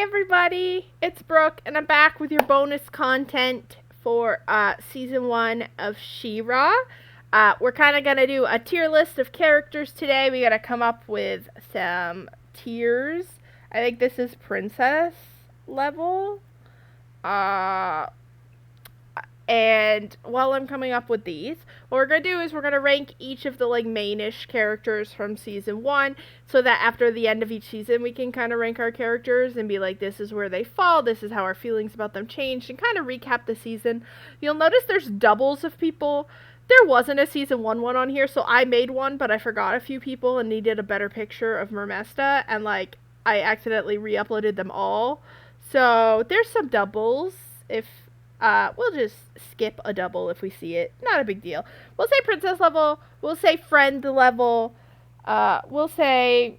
Hey everybody, it's Brooke, and I'm back with your bonus content for season 1 of She-Ra. We're kind of gonna do a tier list of characters today. We gotta come up with some tiers. I think this is princess level. Uh, and while I'm coming up with these, what we're going to do is we're going to rank each of the mainish characters from season 1 so that after the end of each season we can kind of rank our characters and be like, this is where they fall, this is how our feelings about them changed, and kind of recap the season. You'll notice there's doubles of people. There wasn't a season 1 one on here, so I made one, but I forgot a few people and needed a better picture of Mermesta, and I accidentally re-uploaded them all. So there's some doubles. If we'll just skip a double if we see it. Not a big deal. We'll say princess level. We'll say friend level. We'll say,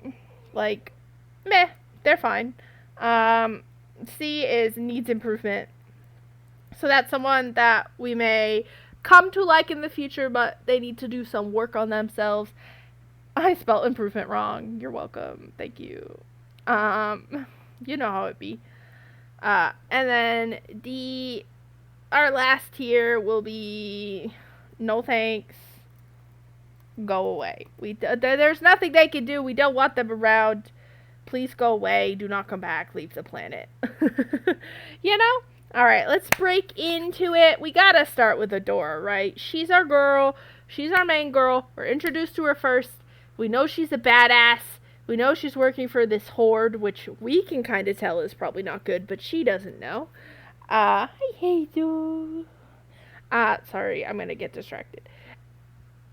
meh, they're fine. C is needs improvement. So that's someone that we may come to like in the future, but they need to do some work on themselves. I spelled improvement wrong. You're welcome. Thank you. You know how it be. And then D, our last tier will be no thanks, go away. There's nothing they can do. We don't want them around. Please go away. Do not come back. Leave the planet. You know? Alright, let's break into it. We gotta start with Adora, right? She's our girl. She's our main girl. We're introduced to her first. We know she's a badass. We know she's working for this horde, which we can kind of tell is probably not good, but she doesn't know. I hate you. Sorry, I'm gonna get distracted.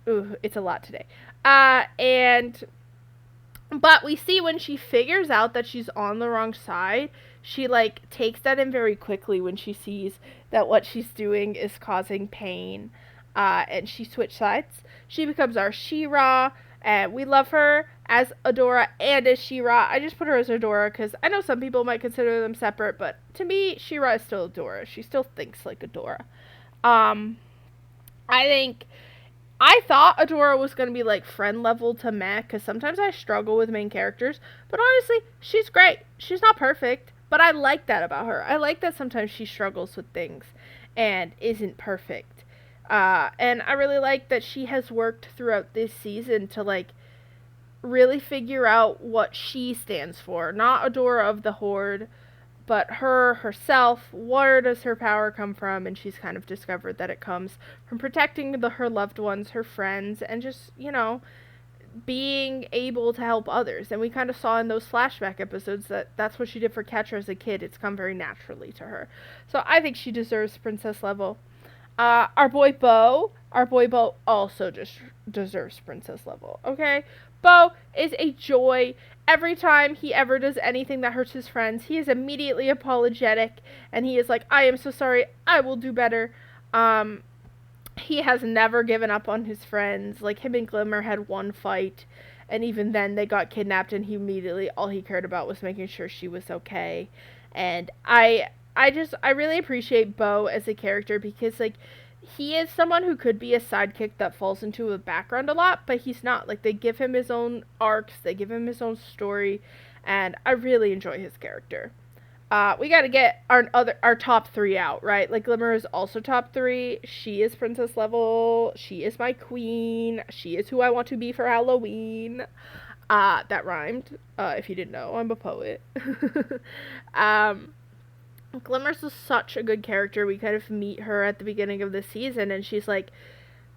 Ooh, it's a lot today. But we see when she figures out that she's on the wrong side, she takes that in very quickly when she sees that what she's doing is causing pain. And she switches sides. She becomes our She-Ra, and we love her as Adora and as She-Ra. I just put her as Adora because I know some people might consider them separate, but to me, She-Ra is still Adora. She still thinks like Adora. I thought Adora was going to be friend level to meh, because sometimes I struggle with main characters, but honestly, she's great. She's not perfect, but I like that about her. I like that sometimes she struggles with things and isn't perfect. And I really like that she has worked throughout this season to really figure out what she stands for. Not Adora of the Horde, but herself. Where does her power come from? And she's kind of discovered that it comes from protecting her loved ones, her friends, and just, being able to help others. And we kind of saw in those flashback episodes that that's what she did for Catra as a kid. It's come very naturally to her. So I think she deserves princess level. Our boy Bo also just deserves princess level, okay? Bo is a joy. Every time he ever does anything that hurts his friends, he is immediately apologetic, and he is like, I am so sorry, I will do better. He has never given up on his friends. Him and Glimmer had one fight, and even then they got kidnapped, and all he cared about was making sure she was okay. And I really appreciate Bo as a character because he is someone who could be a sidekick that falls into a background a lot, but he's not. They give him his own arcs, they give him his own story, and I really enjoy his character. We gotta get our top 3 out, right? Glimmer is also top 3. She is princess level. She is my queen. She is who I want to be for Halloween. That rhymed. If you didn't know, I'm a poet. Glimmer's such a good character. We kind of meet her at the beginning of the season, and she's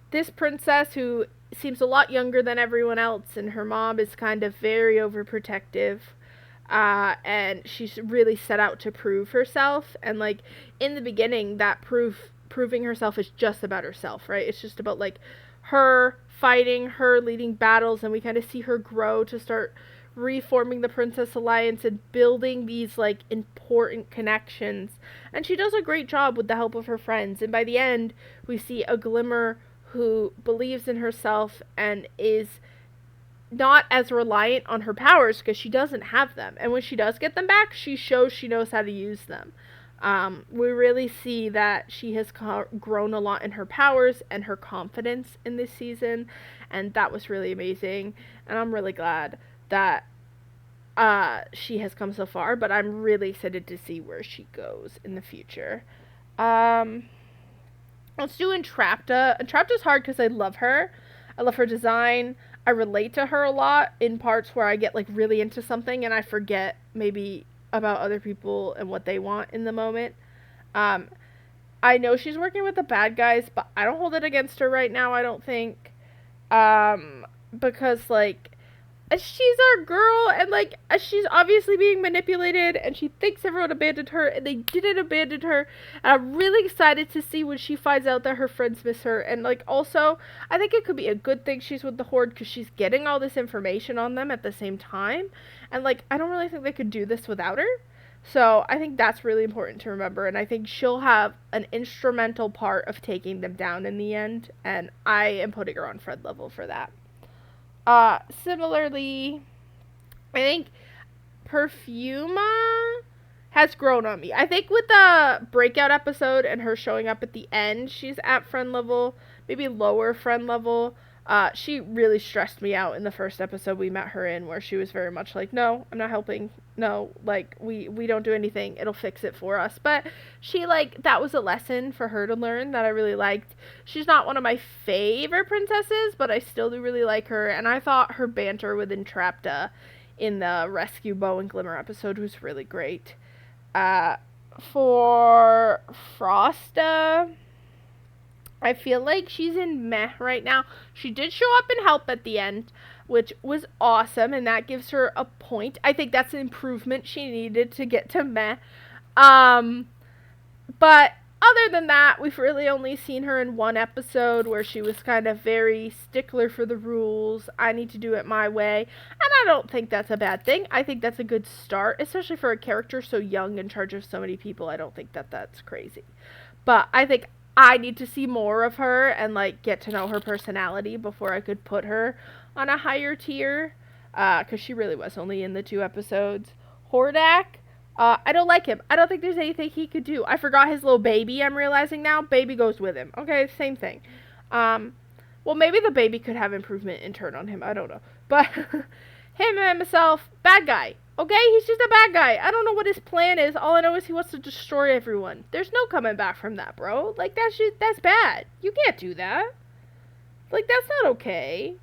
this princess who seems a lot younger than everyone else, and her mom is kind of very overprotective. And she's really set out to prove herself, and in the beginning, that proving herself is just about herself, right? It's just about her fighting, her leading battles, and we kind of see her grow to start reforming the Princess Alliance and building these important connections, and she does a great job with the help of her friends. And by the end, we see a Glimmer who believes in herself and is not as reliant on her powers because she doesn't have them, and when she does get them back, she shows she knows how to use them. We really see that she has grown a lot in her powers and her confidence in this season, and that was really amazing. And I'm really glad that she has come so far, but I'm really excited to see where she goes in the future. Um, let's do Entrapta. Entrapta's hard because I love her. I love her design. I relate to her a lot in parts where I get like really into something and I forget maybe about other people and what they want in the moment. Um, I know she's working with the bad guys, but I don't hold it against her right now, I don't think. Because like she's our girl and like she's obviously being manipulated and she thinks everyone abandoned her and they didn't abandon her, and I'm really excited to see when she finds out that her friends miss her. And like also I think it could be a good thing she's with the Horde because she's getting all this information on them at the same time, and like I don't really think they could do this without her. So I think that's really important to remember, and I think she'll have an instrumental part of taking them down in the end, and I am putting her on friend level for that. Similarly, I think Perfuma has grown on me. I think with the breakout episode and her showing up at the end, she's at friend level, maybe lower friend level. She really stressed me out in the first episode we met her in, where she was very much like, no, I'm not helping. No, like, we don't do anything. It'll fix it for us. But she, like, that was a lesson for her to learn that I really liked. She's not one of my favorite princesses, but I still do really like her. And I thought her banter with Entrapta in the Rescue Bow and Glimmer episode was really great. Uh, for Frosta, I feel like she's in meh right now. She did show up and help at the end, which was awesome, and that gives her a point. I think that's an improvement she needed to get to meh. Um, but other than that, we've really only seen her in one episode where she was kind of very stickler for the rules. I need to do it my way. And I don't think that's a bad thing. I think that's a good start, especially for a character so young in charge of so many people. I don't think that that's crazy. But I think I need to see more of her and like get to know her personality before I could put her on a higher tier. Because she really was only in the 2 episodes. Hordak, I don't like him. I don't think there's anything he could do. I forgot his little baby, I'm realizing now. Baby goes with him. Okay, same thing. Well, maybe the baby could have improvement in turn on him. I don't know. But him and himself, bad guy. Okay, he's just a bad guy. I don't know what his plan is. All I know is he wants to destroy everyone. There's no coming back from that, bro. Like, that's bad. You can't do that. Like, that's not okay.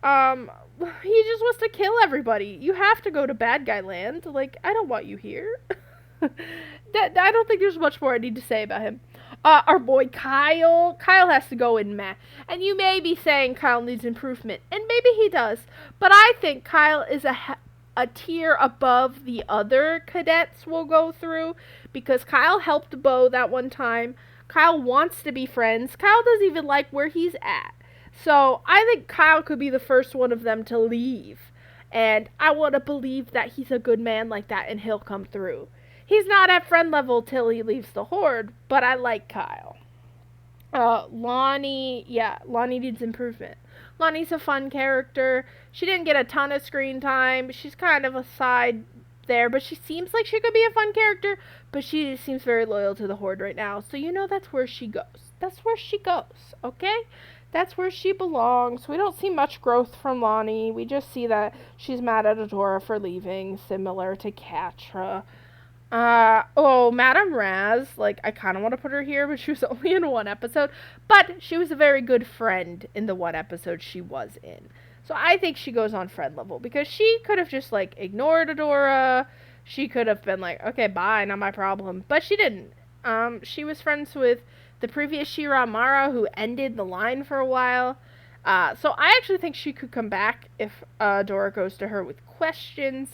He just wants to kill everybody. You have to go to bad guy land. Like, I don't want you here. I don't think there's much more I need to say about him. Our boy Kyle. Kyle has to go in meh. And you may be saying Kyle needs improvement. And maybe he does. But I think Kyle is a tier above the other cadets we'll go through. Because Kyle helped Bo that one time. Kyle wants to be friends. Kyle doesn't even like where he's at. So I think Kyle could be the first one of them to leave. And I want to believe that he's a good man like that and he'll come through. He's not at friend level till he leaves the Horde, but I like Kyle. Lonnie needs improvement. Lonnie's a fun character. She didn't get a ton of screen time. She's kind of a side there, but she seems like she could be a fun character, but she seems very loyal to the Horde right now. So you know that's where she goes. That's where she goes, okay? That's where she belongs. We don't see much growth from Lonnie. We just see that she's mad at Adora for leaving, similar to Catra. Madame Raz, like, I kind of want to put her here, but she was only in 1 episode. But she was a very good friend in the 1 episode she was in. So I think she goes on friend level, because she could have just, like, ignored Adora. She could have been like, okay, bye, not my problem. But she didn't. She was friends with the previous She-Ra, Mara, who ended the line for a while. So I actually think she could come back if Adora goes to her with questions.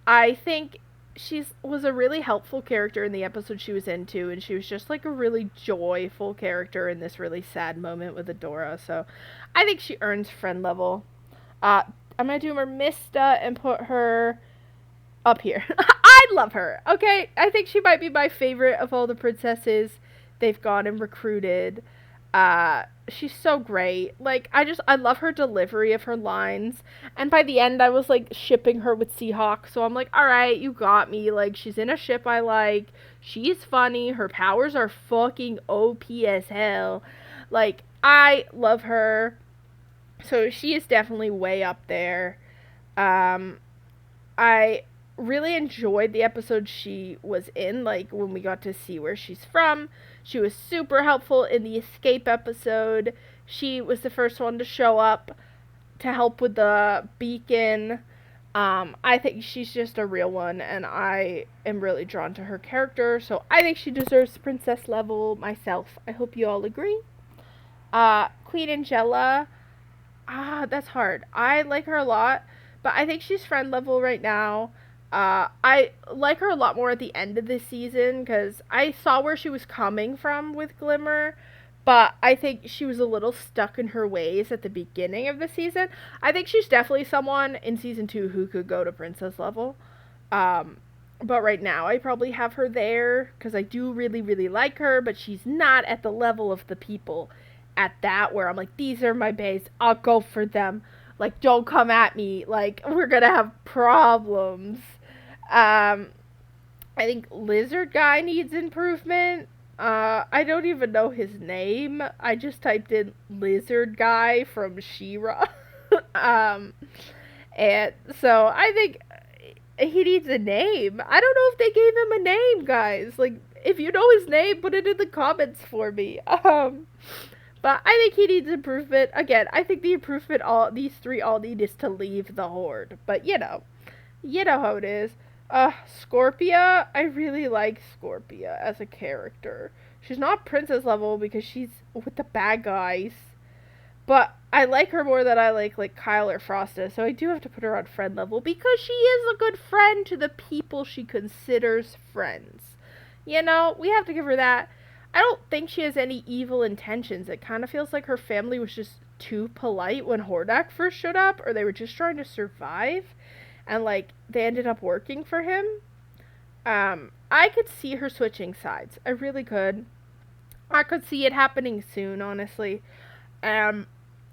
I think she was a really helpful character in the episode she was in too, and she was just like a really joyful character in this really sad moment with Adora. So I think she earns friend level. I'm gonna do Mermista and put her up here. I love her. Okay, I think she might be my favorite of all the princesses they've gone and recruited. She's so great. Like, I love her delivery of her lines. And by the end, I was, like, shipping her with Seahawk. So I'm like, alright, you got me. Like, she's in a ship I like. She's funny. Her powers are fucking OP as hell. Like, I love her. So she is definitely way up there. Um, I really enjoyed the episode she was in, like when we got to see where she's from. She was super helpful in the escape episode. She was the first one to show up to help with the beacon. I think she's just a real one, and I am really drawn to her character, so I think she deserves princess level myself. I hope you all agree. Queen Angela, that's hard. I like her a lot, but I think she's friend level right now. I like her a lot more at the end of this season because I saw where she was coming from with Glimmer, but I think she was a little stuck in her ways at the beginning of the season. I think she's definitely someone in season 2 who could go to princess level. Um, but right now, I probably have her there because I do really, really like her, but she's not at the level of the people at that where I'm like, these are my baes. I'll go for them. Like, don't come at me. Like, we're gonna have problems. Um, I think Lizard Guy needs improvement. I don't even know his name. I just typed in Lizard Guy from She-Ra. um, and so I think he needs a name. I don't know if they gave him a name, guys. Like, if you know his name, put it in the comments for me. But I think he needs improvement. Again, I think the improvement all these three all need is to leave the horde. But you know how it is. Scorpia, I really like Scorpia as a character. She's not princess level because she's with the bad guys. But I like her more than I like Kyle or Frosta, so I do have to put her on friend level because she is a good friend to the people she considers friends. You know, we have to give her that. I don't think she has any evil intentions. It kind of feels like her family was just too polite when Hordak first showed up, or they were just trying to survive, and like they ended up working for him. I could see her switching sides. I really could. I could see it happening soon, honestly. Um,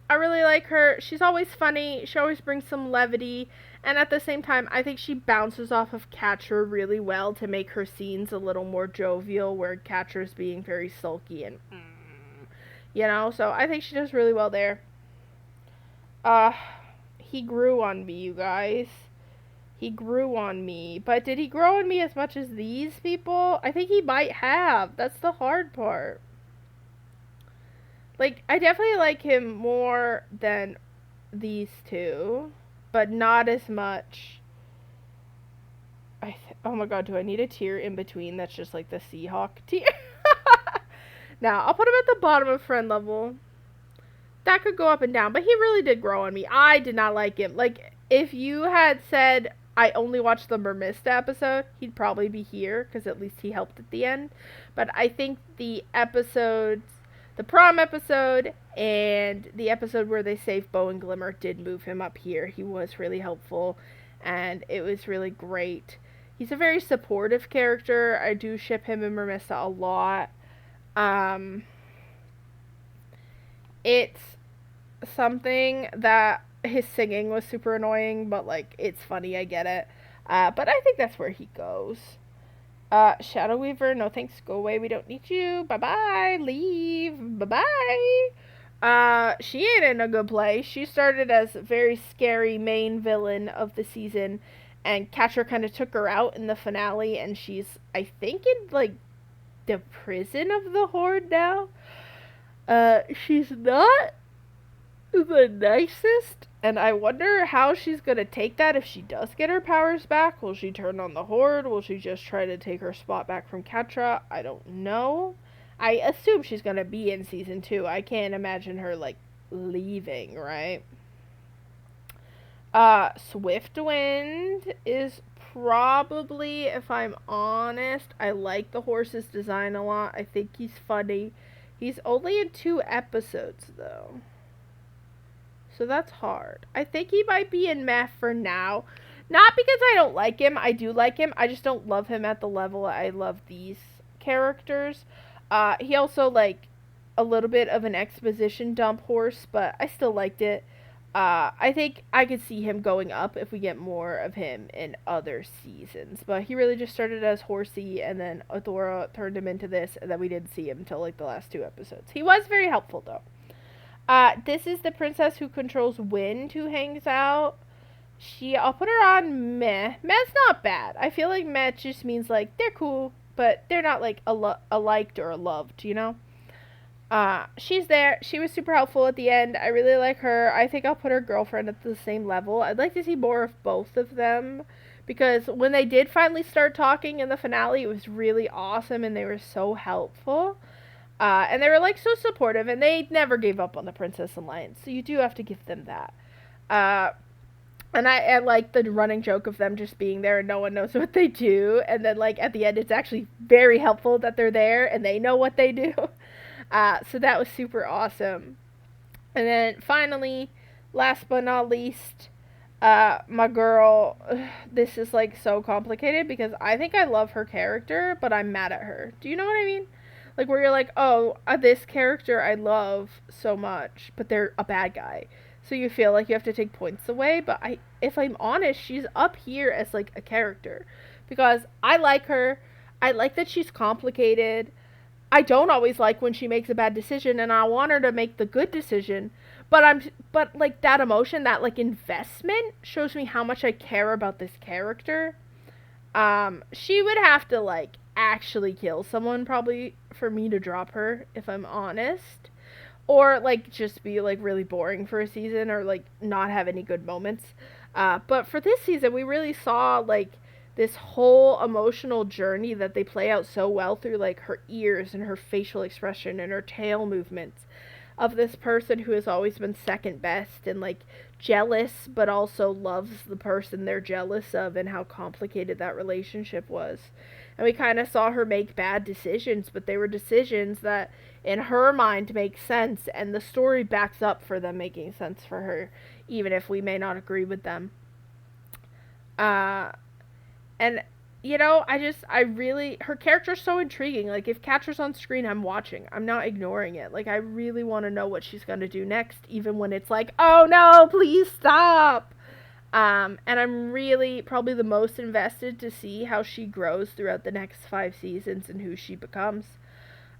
I really like her. She's always funny. She always brings some levity. And at the same time, I think she bounces off of Catcher really well to make her scenes a little more jovial, where Catcher's being very sulky and, you know, so I think she does really well there. Uh, he grew on me, you guys. He grew on me. But did he grow on me as much as these people? I think he might have. That's the hard part. Like, I definitely like him more than these two, but not as much. Oh my god, do I need a tier in between that's just like the Seahawk tier? Now, I'll put him at the bottom of friend level. That could go up and down, but he really did grow on me. I did not like him. Like, if you had said I only watched the Mermista episode, he'd probably be here, because at least he helped at the end. But I think the episodes, the prom episode and the episode where they saved Bow and Glimmer did move him up here. He was really helpful, and it was really great. He's a very supportive character. I do ship him and Mermista a lot. Um, it's something that his singing was super annoying, but like it's funny, I get it. But I think that's where he goes. Shadow Weaver, no thanks, go away, we don't need you. Bye bye, leave, bye bye. She ain't in a good place. She started as a very scary main villain of the season, and Catcher kind of took her out in the finale, and she's, I think, in like the prison of the Horde now. She's not the nicest, and I wonder how she's gonna take that if she does get her powers back. Will she turn on the Horde? Will she just try to take her spot back from Catra? I don't know. I assume she's gonna be in season 2. I can't imagine her like leaving, right? Swiftwind is probably, if I'm honest, I like the horse's design a lot. I think he's funny. He's only in 2 episodes though, so that's hard. I think he might be in meh for now. Not because I don't like him. I do like him. I just don't love him at the level I love these characters. He also, like, a little bit of an exposition dump horse, but I still liked it. I think I could see him going up if we get more of him in other seasons. But he really just started as Horsey, and then Adora turned him into this, and then we didn't see him until, like, the last 2 episodes. He was very helpful, though. This is the princess who controls wind who hangs out. I'll put her on meh. Meh's not bad. I feel like meh just means like they're cool, but they're not like a liked or a loved, you know? She's there. She was super helpful at the end. I really like her. I think I'll put her girlfriend at the same level. I'd like to see more of both of them because when they did finally start talking in the finale, it was really awesome and they were so helpful. And they were like so supportive and they never gave up on the Princess Alliance. So you do have to give them that. Uh, and I like the running joke of them just being there and no one knows what they do. And then, like, at the end, it's actually very helpful that they're there and they know what they do. So that was super awesome. And then finally, last but not least, my girl, this is like so complicated because I think I love her character, but I'm mad at her. Do you know what I mean? Like, where you're like, oh, this character I love so much, but they're a bad guy. So you feel like you have to take points away, but if I'm honest, she's up here as like a character because I like her. I like that she's complicated. I don't always like when she makes a bad decision and I want her to make the good decision. But like that emotion, that like investment shows me how much I care about this character. She would have to like actually kill someone probably for me to drop her if I'm honest. Or like just be like really boring for a season or like not have any good moments. But for this season we really saw like this whole emotional journey that they play out so well through like her ears and her facial expression and her tail movements of this person who has always been second best and like jealous but also loves the person they're jealous of and how complicated that relationship was. And we kind of saw her make bad decisions, but they were decisions that in her mind make sense and the story backs up for them making sense for her even if we may not agree with them. Uh and you know, I really her character's so intriguing. Like if Catra's on screen, I'm watching. I'm not ignoring it. Like I really want to know what she's going to do next even when it's like, "Oh no, please stop." And I'm really probably the most invested to see how she grows throughout the next 5 seasons and who she becomes.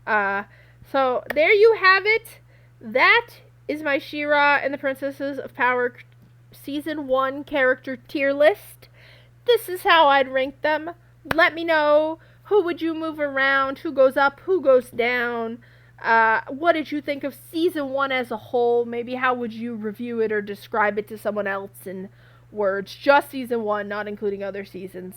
Uh so there you have it. That is my She-Ra and the Princesses of Power season 1 character tier list. This is how I'd rank them. Let me know, who would you move around, who goes up, who goes down. What did you think of season 1 as a whole? Maybe how would you review it or describe it to someone else in words? Just season 1, not including other seasons.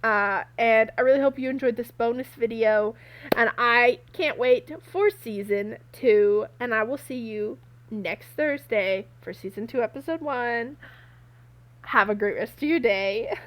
And I really hope you enjoyed this bonus video. And I can't wait for season 2. And I will see you next Thursday for season 2, episode 1. Have a great rest of your day.